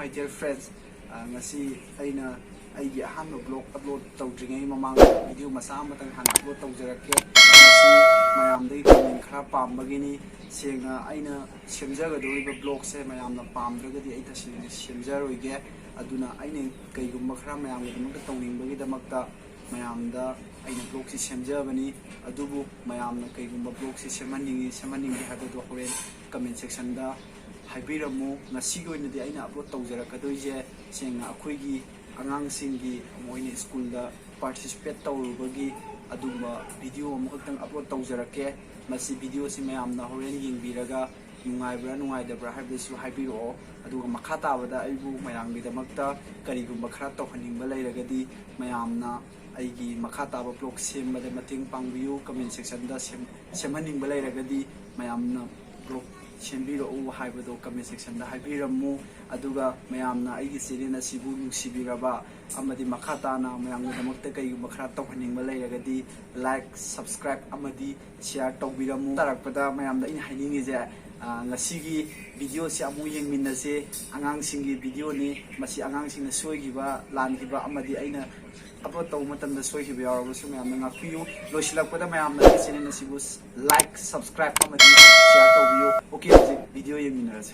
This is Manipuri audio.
My dear friends, ngasi aina aigi ahamno blog upload tawdringai mamang video masa amatang han upload tawjarake ngasi mayam dai comment khara pambagini senga aina semjagadoriba blog se mayamna pamdragadi ai tasini semjaroige aduna aina kaigumba khara mayamgidamaka tawningbagi damakta mayamda aina blog si semjabani adubu mayamna kaigumba blog si semaningi habado horen comment section da haibiramu ngasi goinadi aina upload tawjarakadoije senga akhoigi angangsinggi moine school da participate tawrubagi aduma video amuktang upload tawjarake masi video si mayamna horen yingbiraga nungaibra haibisu haibiro aduga makha tabada aibu mayamgi damakta karigumba khara tawhaningba leiragadi mayamna aigi makha taba blog sembada mating pangbiu comment section da semhaningba leiragadi mayamna blog sembiro u haibado comment section da haibiramu aduga mayamna aigi channel asibu nusibiraba amadi makhata na mayamna damakta kaigumba khara tawhaningba leiragadi like subscribe amadi share tawbiramu tarakpada mayamda in hainingi je ngasigi video si amu yengminase angangsinggi video ni masi angangsingna soigiba langiba amadi aina upload taw matamda soigiba yarabasu mayamna ngakpiu losilakpada mayamna channel asibu like subscribe amadi share tawbiyo okay video yengminase